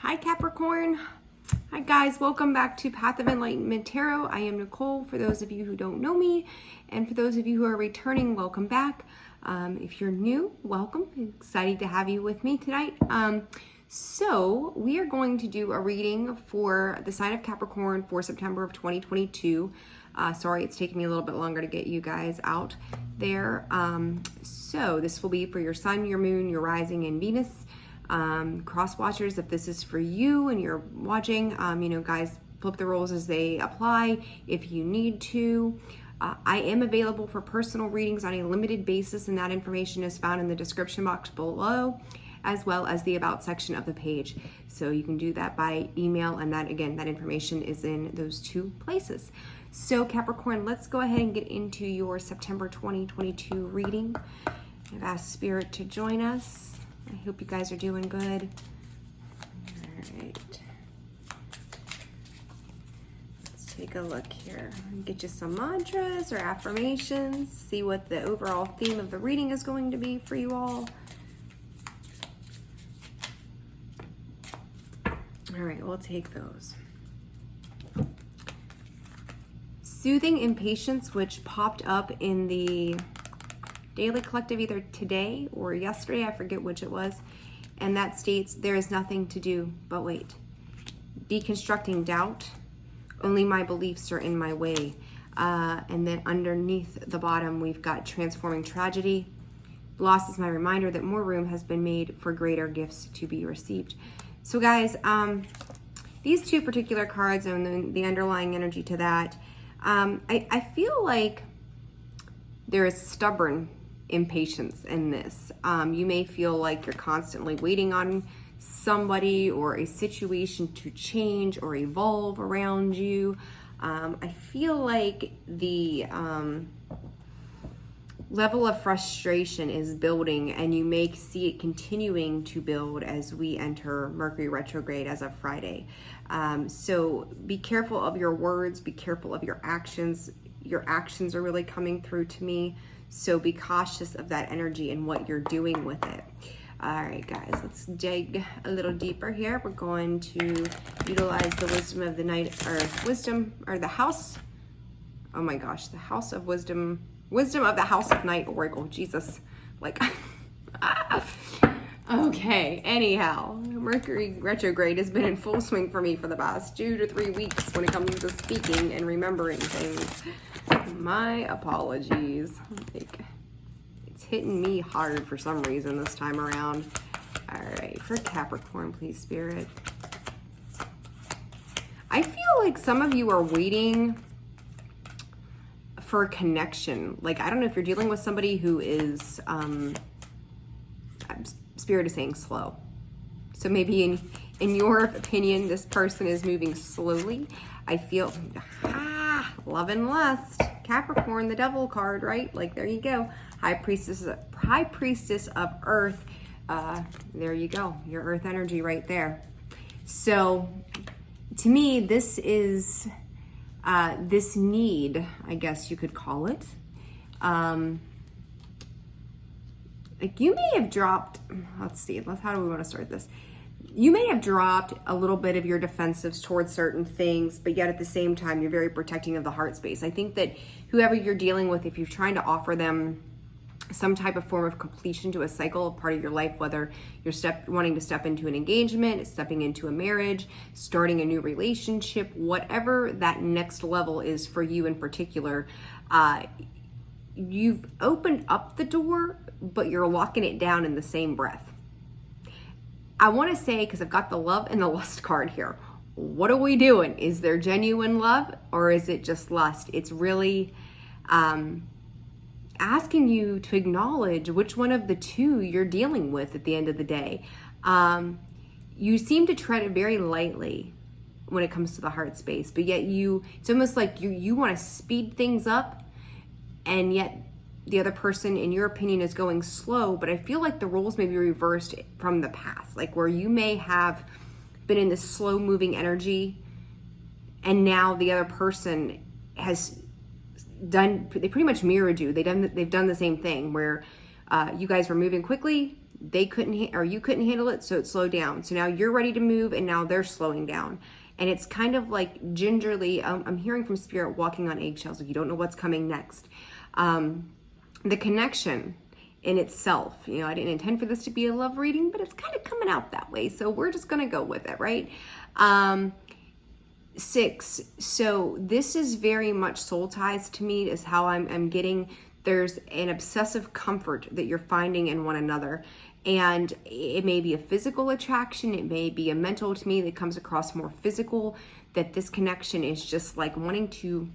Hi Capricorn. Hi guys, welcome back to Path of Enlightenment Tarot. I am Nicole, for those of you who don't know me, and for those of you who are returning, welcome back. If you're new, welcome. Excited to have you with me tonight. So we are going to do a reading for the sign of Capricorn for September of 2022. Sorry, it's taking me a little bit longer to get you guys out there. So this will be for your sun, your moon, your rising, and Venus. Cross watchers, if this is for you and you're watching, guys, flip the roles as they apply if you need to. I am available for personal readings on a limited basis, and that information is found in the description box below, as well as the about section of the page. So you can do that by email, and that information is in those two places. So Capricorn, let's go ahead and get into your September 2022 reading. I've asked Spirit to join us. I hope you guys are doing good. All right. Let's take a look here. Get you some mantras or affirmations. See what the overall theme of the reading is going to be for you all. All right, we'll take those. Soothing impatience, which popped up in the Daily Collective either today or yesterday, I forget which it was, and that states, there is nothing to do but wait. Deconstructing doubt, only my beliefs are in my way. And then underneath the bottom, we've got transforming tragedy. Loss is my reminder that more room has been made for greater gifts to be received. So guys, these two particular cards and the underlying energy to that, I feel like there is stubborn impatience in this. You may feel like you're constantly waiting on somebody or a situation to change or evolve around you. I feel like the level of frustration is building, and you may see it continuing to build as we enter Mercury retrograde as of Friday. So be careful of your words, be careful of your actions. Your actions are really coming through to me. So be cautious of that energy and what you're doing with it. All right, guys, let's dig a little deeper here. We're going to utilize the wisdom of the night, or the house. Oh my gosh, the house of wisdom of the house of night oracle. Jesus, okay, anyhow, Mercury retrograde has been in full swing for me for the past 2 to 3 weeks when it comes to speaking and remembering things. My apologies. It's hitting me hard for some reason this time around. All right, for Capricorn, please, Spirit. I feel like some of you are waiting for a connection. Like, I don't know if you're dealing with somebody who is, Spirit is saying slow. So maybe in your opinion, this person is moving slowly. I feel, love and lust. Capricorn, the devil card, right? Like, there you go. High priestess of earth. There you go. Your earth energy right there. So to me, this is this need, I guess you could call it. Like, you may have dropped, let's see, how do we want to start this? You may have dropped a little bit of your defensives towards certain things, but yet at the same time, you're very protecting of the heart space. I think that whoever you're dealing with, if you're trying to offer them some type of form of completion to a cycle, a part of your life, whether you're wanting to step into an engagement, stepping into a marriage, starting a new relationship, whatever that next level is for you in particular, you've opened up the door, but you're locking it down in the same breath. I want to say, because I've got the love and the lust card here, what are we doing? Is there genuine love, or is it just lust? It's really asking you to acknowledge which one of the two you're dealing with at the end of the day. You seem to tread it very lightly when it comes to the heart space, but yet it's almost like you want to speed things up, and yet the other person, in your opinion, is going slow. But I feel like the roles may be reversed from the past, like where you may have been in this slow moving energy, and now the other person has they pretty much mirrored you. They've done the same thing where you guys were moving quickly, they couldn't, or you couldn't handle it, so it slowed down. So now you're ready to move, and now they're slowing down. And it's kind of like gingerly, I'm hearing from spirit, walking on eggshells. Like you don't know what's coming next. The connection in itself, you know, I didn't intend for this to be a love reading, but it's kind of coming out that way. So we're just going to go with it, right? 6. So this is very much soul ties to me, is how I'm getting. There's an obsessive comfort that you're finding in one another. And it may be a physical attraction. It may be a mental, to me that comes across more physical, that this connection is just like wanting to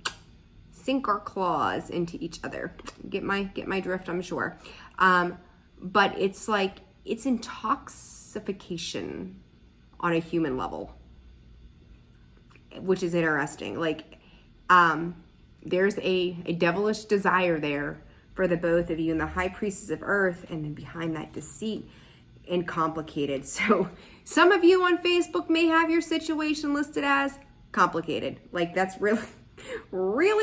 sink our claws into each other. Get my drift, I'm sure. But it's like, it's intoxication on a human level, which is interesting. Like, there's a devilish desire there for the both of you, and the high priestess of earth, and then behind that, deceit and complicated. So some of you on Facebook may have your situation listed as complicated. Like that's really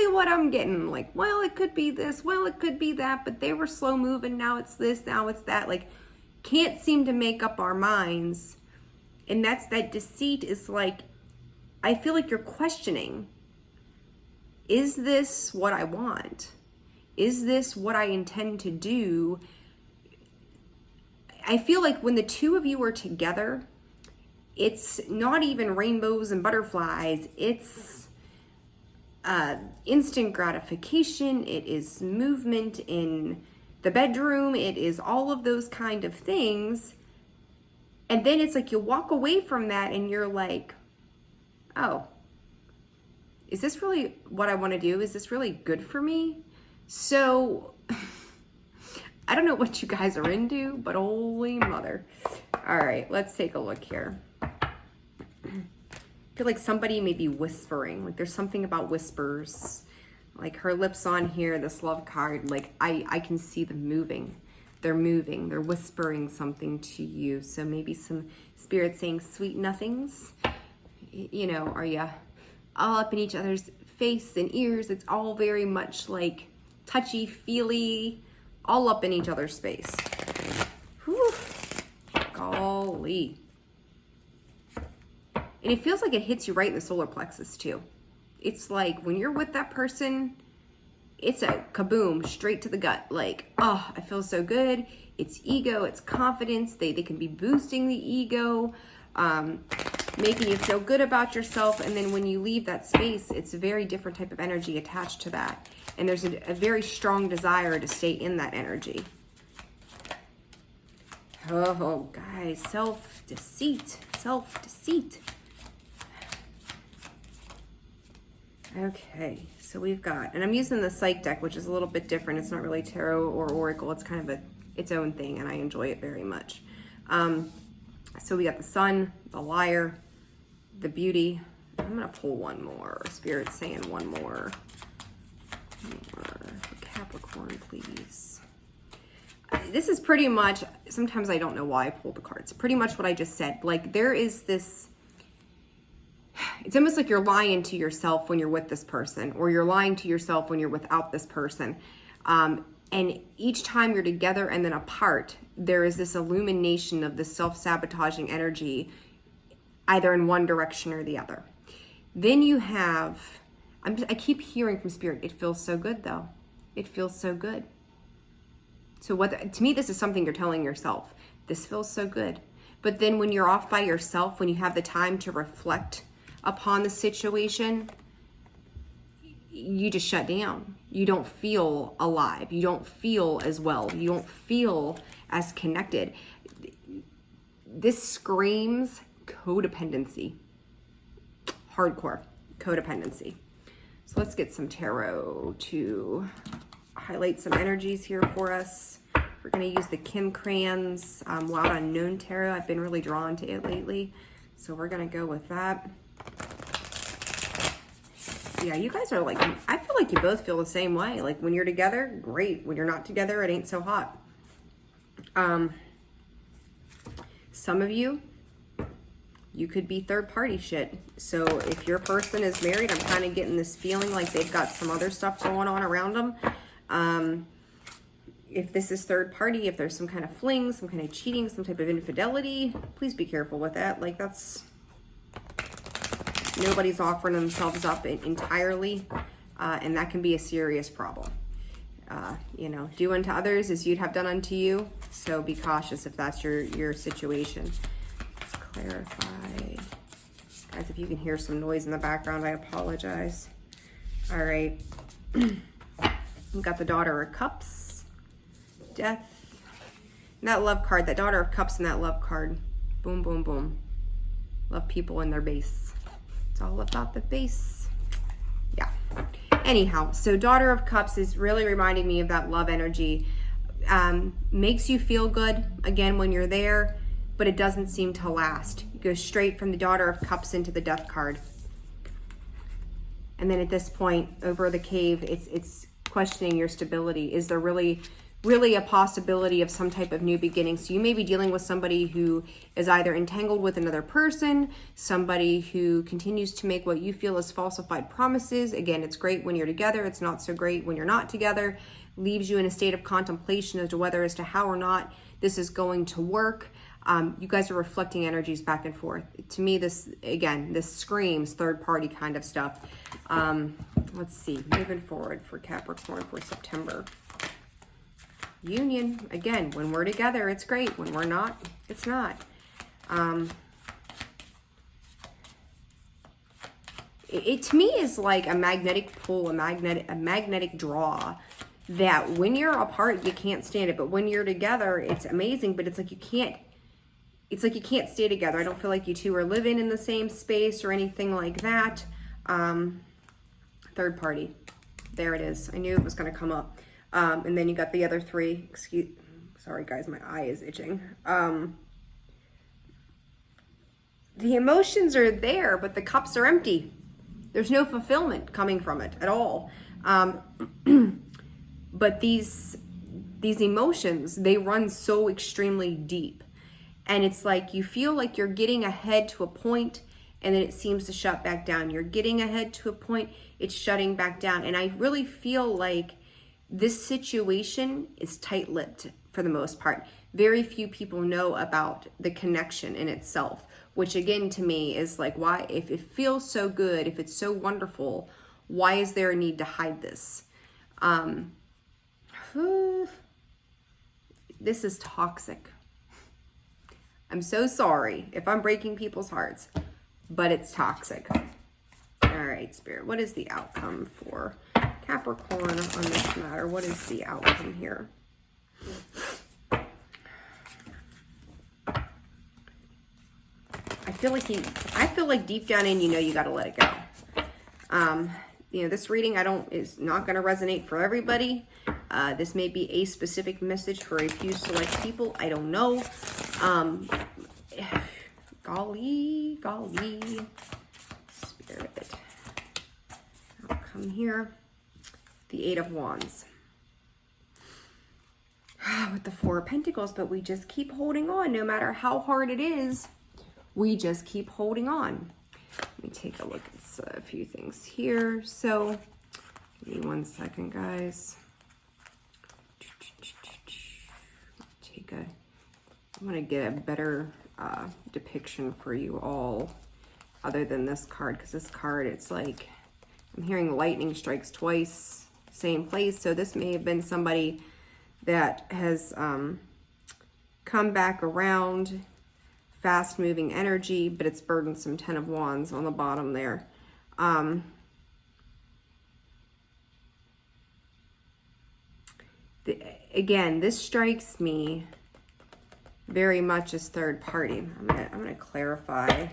what I'm getting. Like, well, it could be this, well, it could be that, but they were slow moving, now it's this, now it's that. Like, can't seem to make up our minds. And that's that deceit. Is like, I feel like you're questioning, is this what I want? Is this what I intend to do? I feel like when the two of you are together, it's not even rainbows and butterflies. It's instant gratification. It is movement in the bedroom. It is all of those kind of things. And then it's like you walk away from that and you're like, oh, is this really what I want to do? Is this really good for me? So I don't know what you guys are into, but holy mother. All right, let's take a look here. I feel like somebody may be whispering. Like there's something about whispers. Like her lips on here, this love card, like I can see them moving. They're moving. They're whispering something to you. So maybe some spirit saying sweet nothings. You know, are you all up in each other's face and ears? It's all very much like touchy-feely, all up in each other's space. Whew. Golly. And it feels like it hits you right in the solar plexus too. It's like when you're with that person, it's a kaboom, straight to the gut. Like, oh, I feel so good. It's ego, it's confidence. They can be boosting the ego, making you feel good about yourself. And then when you leave that space, it's a very different type of energy attached to that. And there's a very strong desire to stay in that energy. Oh, guys, self-deceit. Okay, so we've got, and I'm using the Psych deck, which is a little bit different. It's not really tarot or oracle. It's kind of its own thing, and I enjoy it very much. So we got the Sun, the Liar, the Beauty. I'm going to pull one more. Spirit's saying one more. Capricorn, please. This is pretty much, sometimes I don't know why I pulled the cards. Pretty much what I just said. Like there is this, it's almost like you're lying to yourself when you're with this person, or you're lying to yourself when you're without this person. And each time you're together and then apart, there is this illumination of this self-sabotaging energy, either in one direction or the other. Then you have, I keep hearing from Spirit, it feels so good though. It feels so good. So to me, this is something you're telling yourself. This feels so good. But then when you're off by yourself, when you have the time to reflect upon the situation, you just shut down. You don't feel alive. You don't feel as well. You don't feel as connected. This screams codependency. Hardcore codependency. So let's get some tarot to highlight some energies here for us. We're going to use the Kim Cran's Wild Unknown Tarot. I've been really drawn to it lately, so we're going to go with that. Yeah, you guys are like, I feel like you both feel the same way. Like when you're together, great. When you're not together, it ain't so hot. Some of you could be third party shit. So if your person is married, I'm kind of getting this feeling like they've got some other stuff going on around them. if this is third party, if there's some kind of fling, some kind of cheating, some type of infidelity, please be careful with that. Like, that's, nobody's offering themselves up entirely, and that can be a serious problem. You know, do unto others as you'd have done unto you. So be cautious if that's your situation. Let's clarify. Guys, if you can hear some noise in the background, I apologize. All right. We've got the Daughter of Cups, Death, and that Love card, that Daughter of Cups and that Love card. Boom, boom, boom. Love people in their base. It's all about the base. Yeah. Anyhow, so Daughter of Cups is really reminding me of that love energy. Makes you feel good, again, when you're there, but it doesn't seem to last. You go straight from the Daughter of Cups into the Death card. And then at this point, over the cave, it's questioning your stability. Is there really a possibility of some type of new beginning? So you may be dealing with somebody who is either entangled with another person, somebody who continues to make what you feel is falsified promises. Again, it's great when you're together. It's not so great when you're not together. Leaves you in a state of contemplation as to how or not this is going to work. You guys are reflecting energies back and forth. To me, this screams third party kind of stuff. Let's see, moving forward for Capricorn for September. Union, again, when we're together, it's great. When we're not, it's not. It to me is like a magnetic pull, a magnetic draw, that when you're apart, you can't stand it. But when you're together, it's amazing, but it's like you can't stay together. I don't feel like you two are living in the same space or anything like that. Third party. There it is. I knew it was going to come up. And then you got the other three. Sorry guys, my eye is itching. The emotions are there, but the cups are empty. There's no fulfillment coming from it at all. But these emotions, they run so extremely deep. And it's like you feel like you're getting ahead to a point, and then it seems to shut back down. You're getting ahead to a point, it's shutting back down. And I really feel like this situation is tight-lipped for the most part. Very few people know about the connection in itself, which again to me is like, why, if it feels so good, if it's so wonderful, why is there a need to hide this? This is toxic. I'm so sorry if I'm breaking people's hearts, but it's toxic. All right, Spirit, what is the outcome for Capricorn on this matter? What is the outcome here? I feel like deep down in, you got to let it go. This reading is not going to resonate for everybody. This may be a specific message for a few select people. I don't know. Golly, Spirit. Outcome here. The Eight of Wands. With the Four of Pentacles, but we just keep holding on. No matter how hard it is, we just keep holding on. Let me take a look at a few things here. So, give me 1 second, guys. I'm going to get a better depiction for you all other than this card, because this card, it's like I'm hearing lightning strikes twice, same place. So this may have been somebody that has come back around, fast moving energy, but it's burdensome. 10 of Wands on the bottom there. Again, this strikes me very much as third party. I'm gonna clarify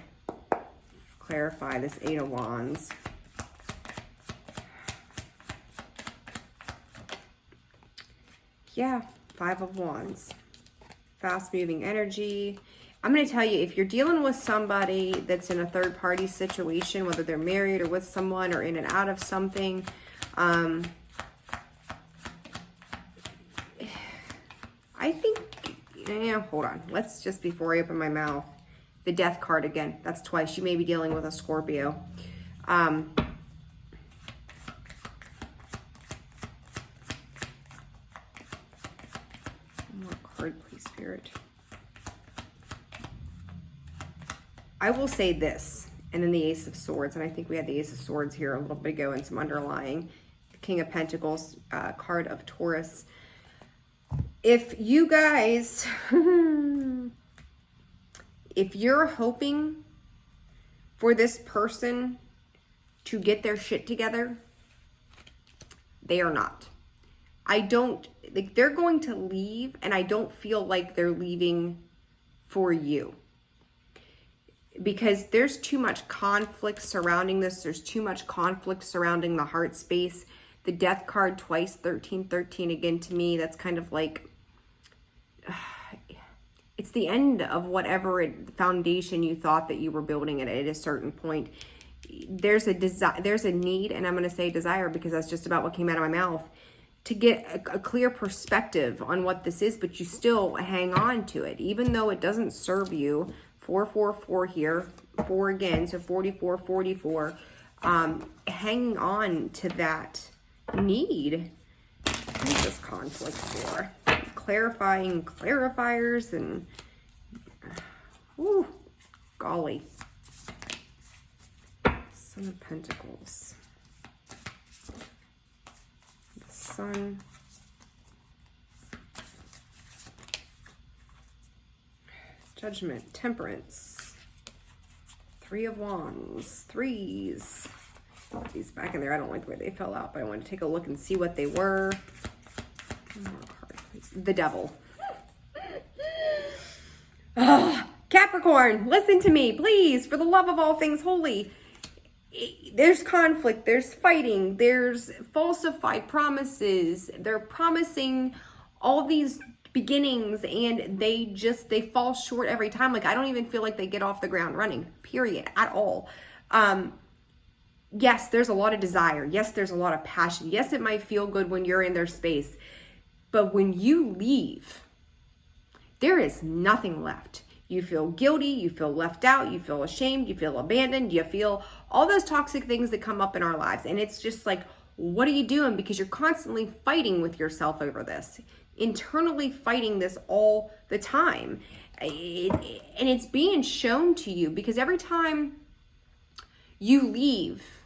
this Eight of Wands. Yeah, Five of Wands. Fast moving energy. I'm going to tell you, if you're dealing with somebody that's in a third party situation, whether they're married or with someone or in and out of something, I think, hold on. Let's just, before I open my mouth, the Death card again. That's twice. You may be dealing with a Scorpio. please, Spirit. I will say this, and then the Ace of Swords, and I think we had the Ace of Swords here a little bit ago and some underlying. The King of Pentacles, card of Taurus. If you guys, if you're hoping for this person to get their shit together, they are not. Like, they're going to leave, and I don't feel like they're leaving for you. Because there's too much conflict surrounding this. There's too much conflict surrounding the heart space. The Death card twice, 1313 again to me. That's kind of like, it's the end of whatever foundation you thought that you were building at a certain point. There's a need, and I'm going to say desire because that's just about what came out of my mouth, to get a clear perspective on what this is, but you still hang on to it, even though it doesn't serve you. 444 here, 4 again, so 44, 44. Hanging on to that need. What is this conflict for? Clarifying clarifiers and, golly. Son of Pentacles. The Sun. Judgment, Temperance, 3 of Wands, 3s. Put these back in there. I don't like the way they fell out, but I wanted to take a look and see what they were. One more card, please. The Devil. Capricorn, listen to me, please, for the love of all things holy. There's conflict, there's fighting, there's falsified promises. They're promising all these beginnings and they fall short every time. Like, I don't even feel like they get off the ground running, period, at all. Yes, there's a lot of desire. Yes, there's a lot of passion. Yes, it might feel good when you're in their space, but when you leave, there is nothing left. You feel guilty, you feel left out, you feel ashamed, you feel abandoned, you feel all those toxic things that come up in our lives. And it's just like, what are you doing? Because you're constantly fighting with yourself over this. Internally fighting this all the time. And it's being shown to you because every time you leave,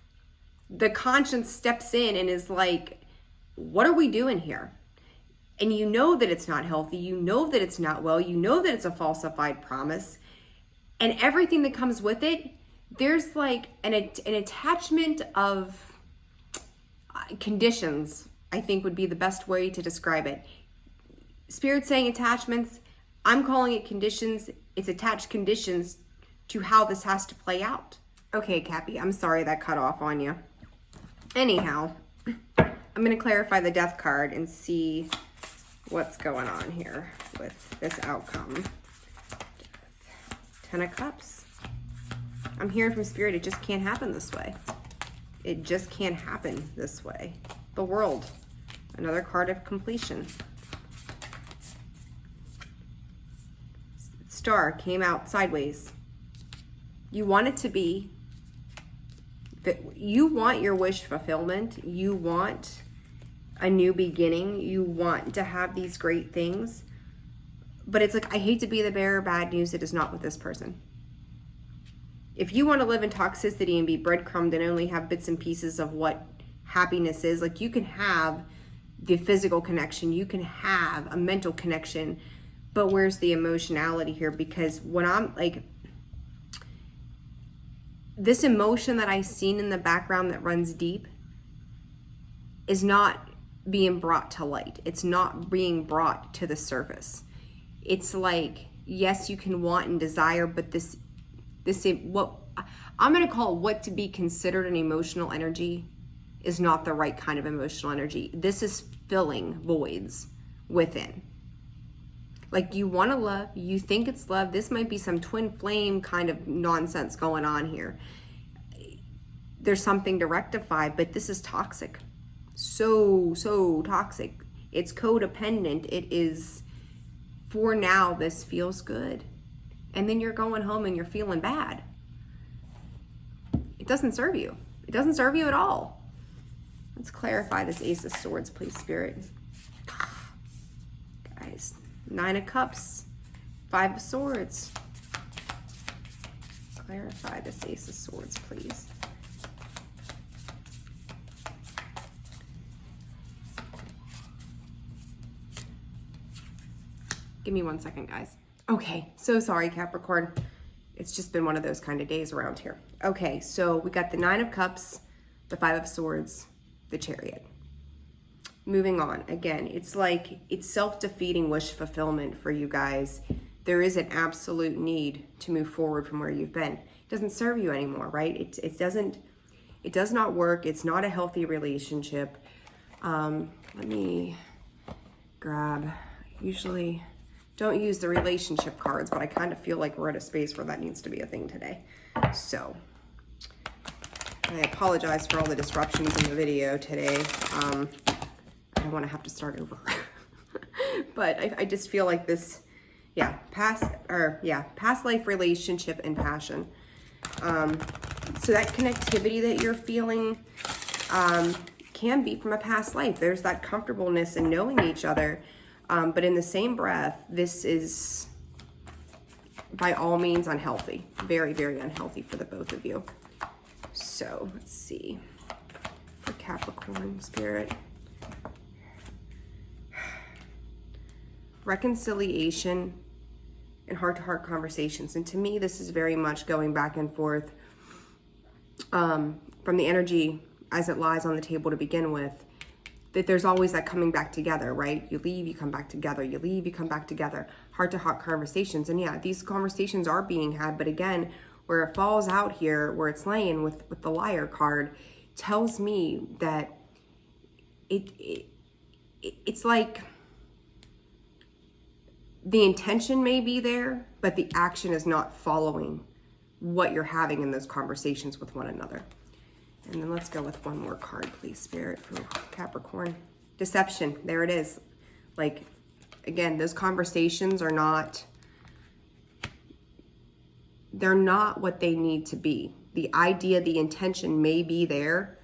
the conscience steps in and is like, what are we doing here? And you know that it's not healthy. You know that it's not well. You know that it's a falsified promise. And everything that comes with it, there's like an attachment of conditions, I think would be the best way to describe it. Spirit saying attachments, I'm calling it conditions. It's attached conditions to how this has to play out. Okay, Cappy, I'm sorry that cut off on you. Anyhow, I'm going to clarify the Death card and see what's going on here with this outcome. 10 of Cups. I'm hearing from Spirit, it just can't happen this way. It just can't happen this way. The World, another card of completion. Star came out sideways. You want it to be, you want your wish fulfillment. You want a new beginning. You want to have these great things. But it's like, I hate to be the bearer of bad news. It is not with this person. If you want to live in toxicity and be breadcrumbed and only have bits and pieces of what happiness is, like, you can have the physical connection. You can have a mental connection. But where's the emotionality here? Because when I'm like, this emotion that I've seen in the background that runs deep is not being brought to light. It's not being brought to the surface. It's like, yes, you can want and desire, but this what I'm going to call what to be considered an emotional energy is not the right kind of emotional energy. This is filling voids within. Like, you want to love, you think it's love. This might be some twin flame kind of nonsense going on here. There's something to rectify, but this is toxic. So toxic. It's codependent. It is, for now, this feels good. And then you're going home and you're feeling bad. It doesn't serve you. It doesn't serve you at all. Let's clarify this Ace of Swords, please, Spirit. Guys, Nine of Cups, Five of Swords. Clarify this Ace of Swords, please. Give me 1 second, guys. Okay, so sorry, Capricorn. It's just been one of those kind of days around here. Okay, so we got the Nine of Cups, the Five of Swords, the Chariot. Moving on. Again, it's like it's self-defeating wish fulfillment for you guys. There is an absolute need to move forward from where you've been. It doesn't serve you anymore, right? It does not work. It's not a healthy relationship. Let me grab, usually don't use the relationship cards, but I kind of feel like we're at a space where that needs to be a thing today. So I apologize for all the disruptions in the video today. I don't want to have to start over. But I just feel like this, past life relationship and passion. So that connectivity that you're feeling can be from a past life. There's that comfortableness in knowing each other. But in the same breath, this is by all means unhealthy. Very, very unhealthy for the both of you. So let's see. For Capricorn Spirit. Reconciliation and heart-to-heart conversations. And to me, this is very much going back and forth from the energy as it lies on the table to begin with, that there's always that coming back together, right? You leave, you come back together. You leave, you come back together. Heart-to-heart conversations. And yeah, these conversations are being had, but again, where it falls out here, where it's laying with the Liar card, tells me that it's like the intention may be there, but the action is not following what you're having in those conversations with one another. And then let's go with one more card, please, Spirit, for Capricorn. Deception. There it is. Like, again, those conversations are not, they're not what they need to be. The idea, the intention may be there,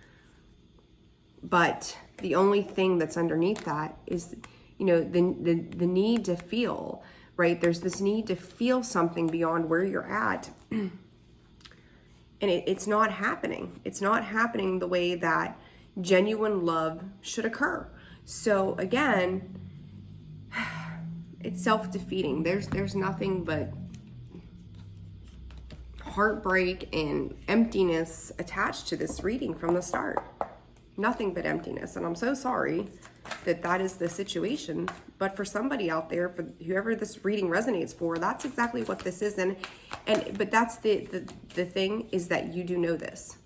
but the only thing that's underneath that is, you know, the need to feel, right? There's this need to feel something beyond where you're at. And it's not happening. It's not happening the way that genuine love should occur. So again, it's self-defeating. There's nothing but heartbreak and emptiness attached to this reading from the start. Nothing but emptiness. And I'm so sorry that that is the situation. But for somebody out there, for whoever this reading resonates for, that's exactly what this is. But that's the thing, is that you do know this.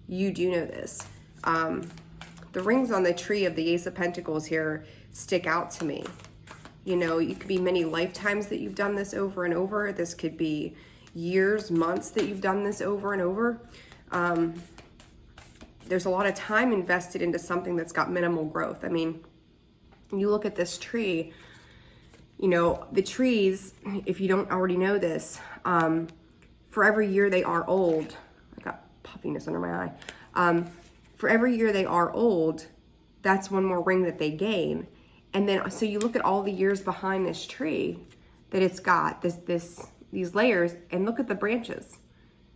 You do know this. The rings on the tree of the Ace of Pentacles here stick out to me. You know, it could be many lifetimes that you've done this over and over. This could be years, months that you've done this over and over. There's a lot of time invested into something that's got minimal growth. I mean, you look at this tree, you know, the trees, if you don't already know this, for every year they are old, I got puffiness under my eye. For every year they are old, that's one more ring that they gain. And then, so you look at all the years behind this tree that it's got, these layers, and look at the branches.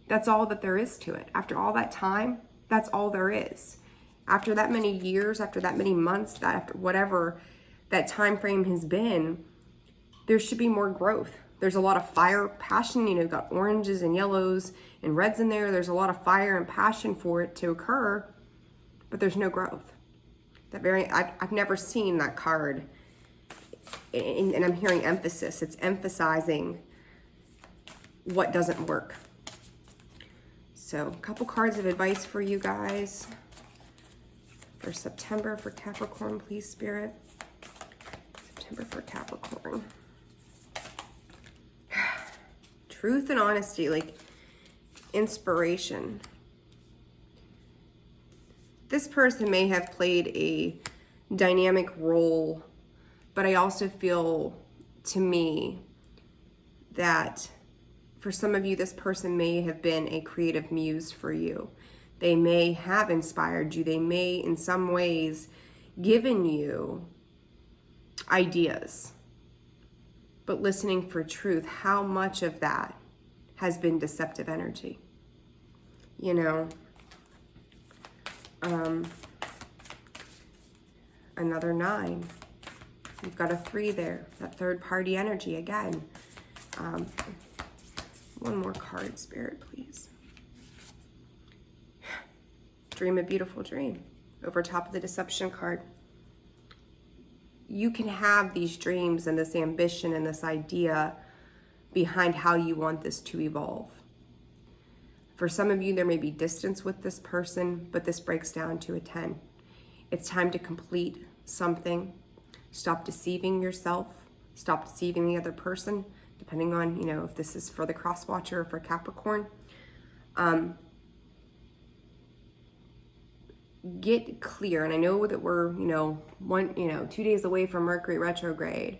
That's all that there is to it. After all that time, that's all there is. After that many years, after that many months, that after whatever that time frame has been, there should be more growth. There's a lot of fire, passion, you know, got oranges and yellows and reds in there. There's a lot of fire and passion for it to occur, but there's no growth. I've never seen that card, and I'm hearing emphasis. It's emphasizing what doesn't work. So a couple cards of advice for you guys for September for Capricorn, please, Spirit. September for Capricorn. Truth and honesty, like inspiration. This person may have played a dynamic role, but I also feel, to me, that for some of you, this person may have been a creative muse for you. They may have inspired you. They may, in some ways, given you ideas. but listening for truth, how much of that has been deceptive energy? You know, another 9. You've got a 3 there, that third party energy again. One more card, Spirit, please. Dream a beautiful dream. Over top of the deception card. You can have these dreams and this ambition and this idea behind how you want this to evolve. For some of you, there may be distance with this person, but this breaks down to a 10. It's time to complete something. Stop deceiving yourself. Stop deceiving the other person, depending on, you know, if this is for the cross watcher or for Capricorn. Get clear. And I know that we're, 2 days away from Mercury retrograde,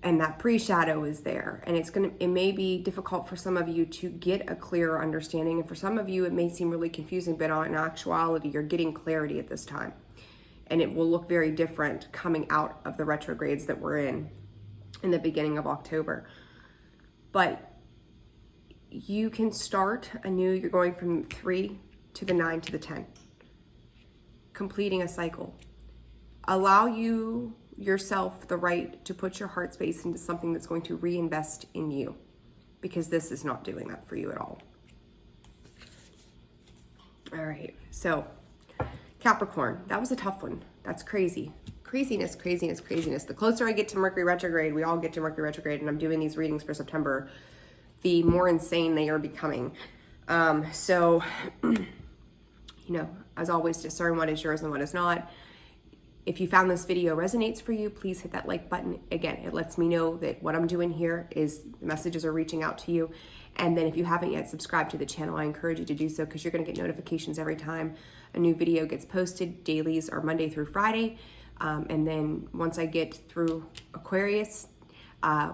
and that pre-shadow is there, and it may be difficult for some of you to get a clearer understanding, and for some of you it may seem really confusing, but in actuality you're getting clarity at this time, and it will look very different coming out of the retrogrades that we're in the beginning of October. But you can start anew. You're going from 3 to the 9 to the 10, completing a cycle. Allow yourself the right to put your heart space into something that's going to reinvest in you, because this is not doing that for you at all. All right, so Capricorn, that was a tough one. That's crazy. Craziness. The closer I get to Mercury retrograde, we all get to Mercury retrograde, and I'm doing these readings for September, the more insane they are becoming. So, as always, discern what is yours and what is not. If you found this video resonates for you, please hit that like button. Again, it lets me know that what I'm doing here is the messages are reaching out to you. And then if you haven't yet subscribed to the channel, I encourage you to do so, because you're going to get notifications every time a new video gets posted. Dailies are Monday through Friday. And then once I get through Aquarius,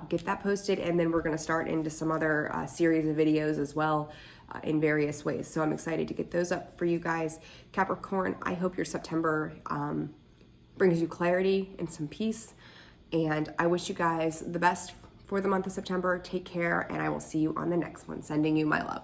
get that posted. And then we're going to start into some other series of videos as well in various ways. So I'm excited to get those up for you guys. Capricorn, I hope your September brings you clarity and some peace. And I wish you guys the best for the month of September. Take care, and I will see you on the next one. Sending you my love.